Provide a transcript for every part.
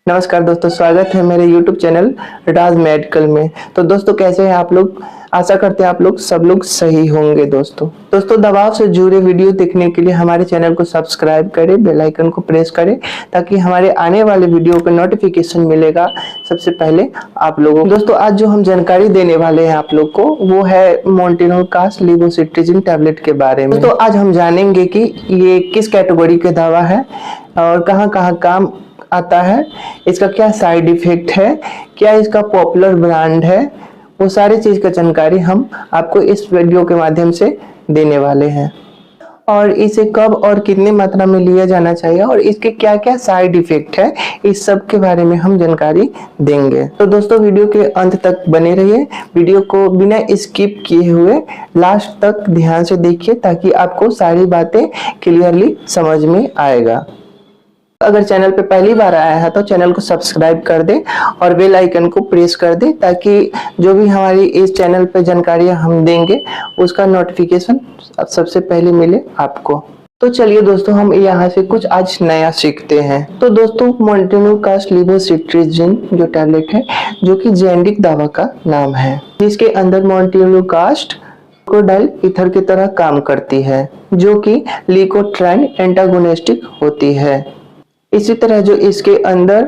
नमस्कार दोस्तों, स्वागत है मेरे YouTube चैनल राज मेडिकल में। तो दोस्तों कैसे हैं आप लोग? आशा करते हैं आप लोग सब लोग सही होंगे। दोस्तों दवाओं से जुड़े वीडियो देखने के लिए हमारे चैनल को सब्सक्राइब करें, बेल आइकन को प्रेस करें ताकि हमारे आने वाले वीडियो का नोटिफिकेशन मिलेगा सबसे पहले आप लोगों को। दोस्तों आज जो हम जानकारी देने वाले हैं आप लोग को वो है मोन्टेनोल कास्ट लेवोसिट्राजिन टैबलेट के बारे में। तो आज हम जानेंगे कि ये किस कैटेगरी के दवा है और कहाँ कहाँ काम आता है, इसका क्या साइड इफेक्ट है, क्या इसका पॉपुलर ब्रांड है, वो सारी चीज का जानकारी हम आपको इस वीडियो के माध्यम से देने वाले हैं। और इसे कब और कितनी मात्रा में लिया जाना चाहिए और इसके क्या क्या साइड इफेक्ट है, इस सब के बारे में हम जानकारी देंगे। तो दोस्तों वीडियो के अंत तक बने रहिए, वीडियो को बिना स्किप किए हुए लास्ट तक ध्यान से देखिए ताकि आपको सारी बातें क्लियरली समझ में आएगा। अगर चैनल पे पहली बार आया है तो चैनल को सब्सक्राइब कर दे और बेल आइकन को प्रेस कर दे ताकि जो भी हमारी इस चैनल पे जानकारियां हम देंगे उसका नोटिफिकेशन सबसे पहले मिले आपको। तो चलिए दोस्तों हम यहाँ से कुछ आज नया सीखते हैं। तो दोस्तों मोन्टेनोल कास्ट लेवोसिट्राजिन जो टैबलेट है जो कि जेनेरिक दवा का नाम है, जिसके अंदर मोन्टेनोल कास्ट क्रोकोडाइल ईथर की तरह काम करती है जो कि लीकोट्राइन एंटागोनिस्टिक होती है। इसी तरह जो इसके अंदर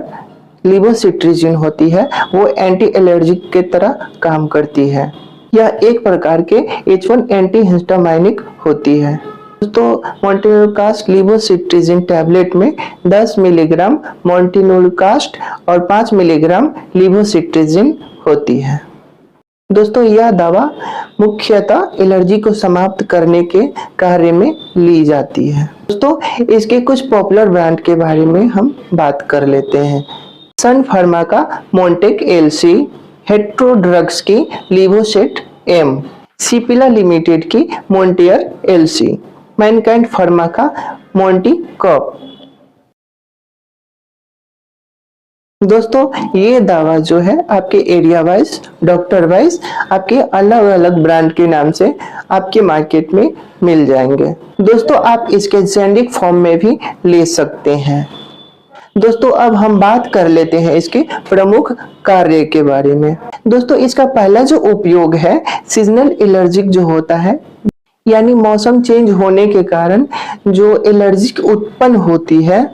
लेवोसिट्राजिन होती है वो एंटी एलर्जिक के तरह काम करती है। यह एक प्रकार के H1 एंटी हिस्टामाइनिक होती है। तो मोन्टेनोल कास्ट लेवोसिट्राजिन टैबलेट में 10 मिलीग्राम मोन्टेनोल कास्ट और 5 मिलीग्राम लेवोसिट्राजिन होती है। दोस्तों यह दवा मुख्यतः एलर्जी को समाप्त करने के कार्य में ली जाती है। दोस्तों इसके कुछ पॉपुलर ब्रांड के बारे में हम बात कर लेते हैं। सन फार्मा का मोन्टेक एलसी, हेट्रो ड्रग्स की लेवोसेट एम, सिपिला लिमिटेड की मोन्टेयर एलसी, मैनकाइंड फार्मा का मोन्टी कप। दोस्तों ये दवा जो है आपके एरिया वाइज, डॉक्टर वाइज आपके अलग अलग ब्रांड के नाम से आपके मार्केट में मिल जाएंगे। दोस्तों आप इसके जेनेरिक फॉर्म में भी ले सकते हैं। दोस्तों अब हम बात कर लेते हैं इसके प्रमुख कार्य के बारे में। दोस्तों इसका पहला जो उपयोग है सीजनल एलर्जिक जो होता है, यानी मौसम चेंज होने के कारण जो एलर्जी उत्पन्न होती है,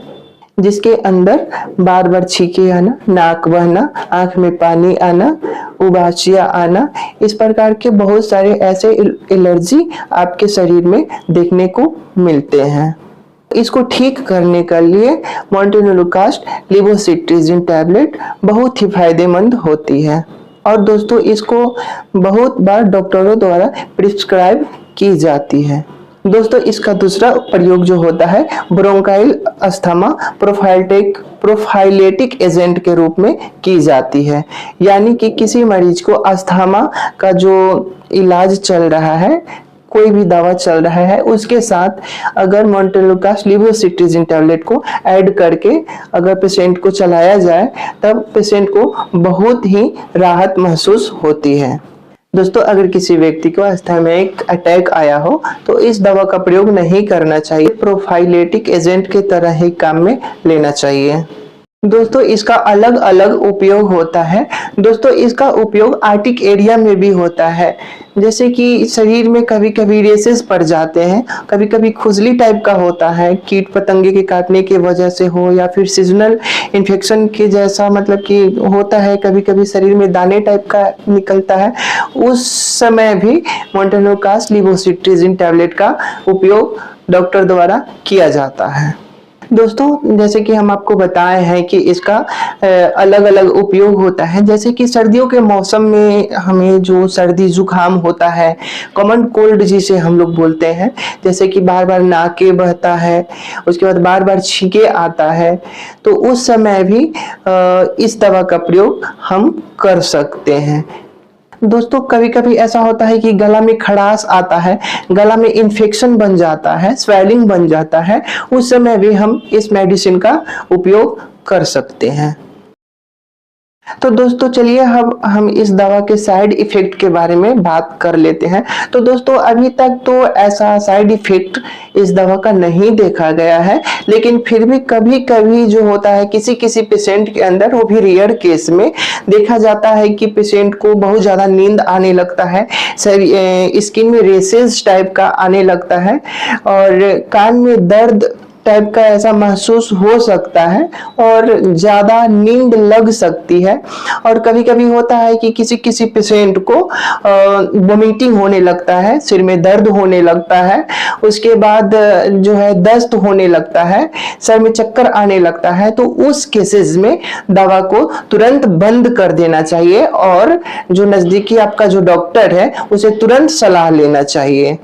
जिसके अंदर बार बार छींके आना, नाक बहना, आंख में पानी आना, उबासियां आना, इस प्रकार के बहुत सारे ऐसे एलर्जी आपके शरीर में देखने को मिलते हैं। इसको ठीक करने के लिए मोन्टेनोल कास्ट लेवोसिट्राजिन टैबलेट बहुत ही फायदेमंद होती है और दोस्तों इसको बहुत बार डॉक्टरों द्वारा प्रिस्क्राइब की जाती है। दोस्तों इसका दूसरा प्रयोग जो होता है ब्रोंकाइल अस्थमा प्रोफाइलेटिक एजेंट के रूप में की जाती है, यानी कि किसी मरीज को अस्थमा का जो इलाज चल रहा है, कोई भी दवा चल रहा है, उसके साथ अगर मोन्टेनोल कास्ट लेवोसिट्राजिन टैबलेट को ऐड करके अगर पेशेंट को चलाया जाए तब पेशेंट को बहुत ही राहत महसूस होती है। दोस्तों अगर किसी व्यक्ति को अस्थमाइक अटैक आया हो तो इस दवा का प्रयोग नहीं करना चाहिए, प्रोफाइलेटिक एजेंट के तरह ही काम में लेना चाहिए। दोस्तों इसका अलग अलग उपयोग होता है। दोस्तों इसका उपयोग आर्टिक एरिया में भी होता है, जैसे कि शरीर में कभी कभी रेसेस पड़ जाते हैं, कभी कभी खुजली टाइप का होता है, कीट पतंगे के काटने की वजह से हो या फिर सीजनल इन्फेक्शन के जैसा मतलब कि होता है, कभी कभी शरीर में दाने टाइप का निकलता है, उस समय भी मोन्टेनोल कास्ट लेवोसिट्राजिन टैबलेट का उपयोग डॉक्टर द्वारा किया जाता है। दोस्तों जैसे कि हम आपको बताए हैं कि इसका अलग अलग उपयोग होता है, जैसे कि सर्दियों के मौसम में हमें जो सर्दी जुकाम होता है, कॉमन कोल्ड जिसे हम लोग बोलते हैं, जैसे कि बार बार नाके बहता है, उसके बाद बार बार छींके आता है, तो उस समय भी इस दवा का प्रयोग हम कर सकते हैं। दोस्तों कभी कभी ऐसा होता है कि गला में खड़ास आता है, गला में इन्फेक्शन बन जाता है, स्वेलिंग बन जाता है, उस समय भी हम इस मेडिसिन का उपयोग कर सकते हैं। तो दोस्तों चलिए हम इस दवा के साइड इफेक्ट के बारे में बात कर लेते हैं। तो दोस्तों अभी तक तो ऐसा साइड इफेक्ट इस दवा का नहीं देखा गया है, लेकिन फिर भी कभी कभी जो होता है किसी किसी पेशेंट के अंदर, वो भी रेयर केस में देखा जाता है कि पेशेंट को बहुत ज्यादा नींद आने लगता है, स्किन में रेसेस टाइप का आने लगता है और कान में दर्द टाइप का ऐसा महसूस हो सकता है और ज्यादा नींद लग सकती है। और कभी कभी होता है कि किसी किसी पेशेंट को वोमिटिंग होने लगता है, सिर में दर्द होने लगता है, उसके बाद जो है दस्त होने लगता है, सर में चक्कर आने लगता है। तो उस केसेस में दवा को तुरंत बंद कर देना चाहिए और जो नजदीकी आपका जो डॉक्टर है उसे तुरंत सलाह लेना चाहिए।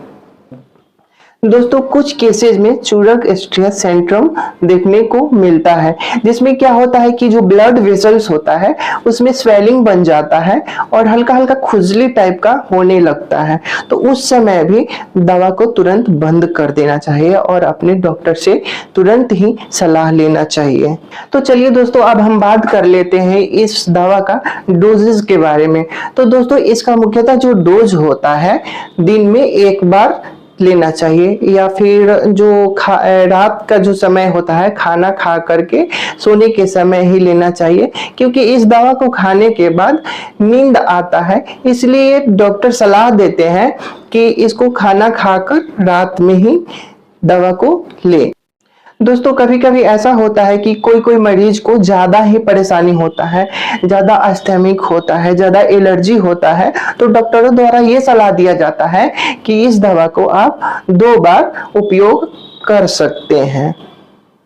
दोस्तों कुछ केसेस में चूरक स्ट्रेस सिंड्रोम देखने को मिलता है, जिसमें क्या होता है कि जो ब्लड वेसल्स होता है उसमें स्वेलिंग बन जाता है और हल्का हल्का खुजली टाइप का होने लगता है। तो उस समय भी दवा को तुरंत बंद कर देना चाहिए और अपने डॉक्टर से तुरंत ही सलाह लेना चाहिए। तो चलिए दोस्तों अब हम बात कर लेते हैं इस दवा का डोजेज के बारे में। तो दोस्तों इसका मुख्यतः जो डोज होता है दिन में एक बार लेना चाहिए या फिर जो रात का जो समय होता है खाना खा करके सोने के समय ही लेना चाहिए, क्योंकि इस दवा को खाने के बाद नींद आता है, इसलिए डॉक्टर सलाह देते हैं कि इसको खाना खाकर रात में ही दवा को ले। दोस्तों कभी कभी ऐसा होता है कि कोई कोई मरीज को ज्यादा ही परेशानी होता है, ज्यादा अस्थमिक होता है, ज्यादा एलर्जी होता है, तो डॉक्टरों द्वारा ये सलाह दिया जाता है कि इस दवा को आप 2 बार उपयोग कर सकते हैं।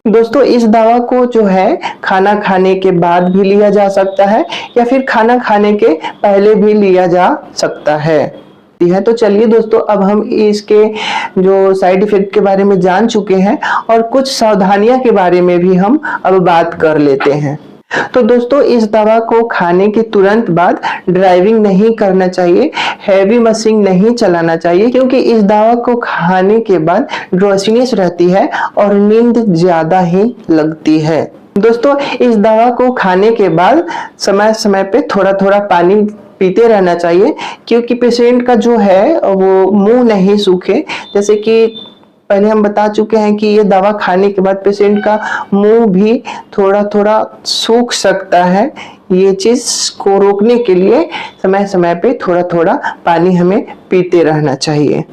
दोस्तों इस दवा को जो है खाना खाने के बाद भी लिया जा सकता है या फिर खाना खाने के पहले भी लिया जा सकता है। तो चलिए दोस्तों अब हम इसके जो साइड इफेक्ट के बारे में जान चुके हैं और कुछ सावधानियां के बारे में भी हम अब बात कर लेते हैं। तो दोस्तों इस दवा को खाने के तुरंत बाद ड्राइविंग नहीं करना चाहिए, हैवी मशीन नहीं चलाना चाहिए, क्योंकि इस दवा को खाने के बाद ड्रोसीनेस रहती है और नींद ज्यादा ही लगती है। दोस्तों इस दवा को खाने के बाद समय समय पे थोड़ा थोड़ा पानी पीते रहना चाहिए, क्योंकि पेशेंट का जो है वो मुंह नहीं सूखे। जैसे कि पहले हम बता चुके हैं कि ये दवा खाने के बाद पेशेंट का मुंह भी थोड़ा थोड़ा सूख सकता है। ये चीज को रोकने के लिए समय समय पे थोड़ा थोड़ा पानी हमें पीते रहना चाहिए।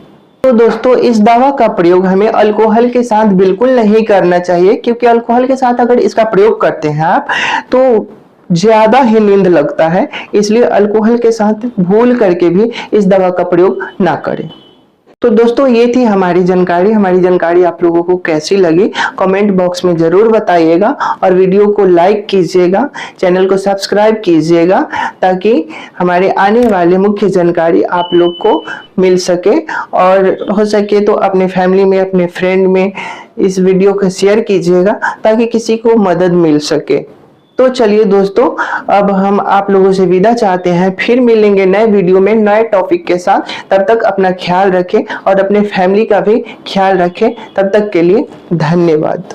तो दोस्तों इस दवा का प्रयोग हमें अल्कोहल के साथ बिल्कुल नहीं करना चाहिए, क्योंकि अल्कोहल के साथ अगर इसका प्रयोग करते हैं आप तो ज्यादा ही नींद लगता है, इसलिए अल्कोहल के साथ भूल करके भी इस दवा का प्रयोग ना करें। तो दोस्तों ये थी हमारी जानकारी आप लोगों को कैसी लगी कमेंट बॉक्स में जरूर बताइएगा और वीडियो को लाइक कीजिएगा, चैनल को सब्सक्राइब कीजिएगा, ताकि हमारे आने वाले मुख्य जानकारी आप लोग को मिल सके और हो सके तो अपने फैमिली में, अपने फ्रेंड में इस वीडियो को शेयर कीजिएगा ताकि किसी को मदद मिल सके। तो चलिए दोस्तों अब हम आप लोगों से विदा चाहते हैं, फिर मिलेंगे नए वीडियो में नए टॉपिक के साथ। तब तक अपना ख्याल रखें और अपने फैमिली का भी ख्याल रखें। तब तक के लिए धन्यवाद।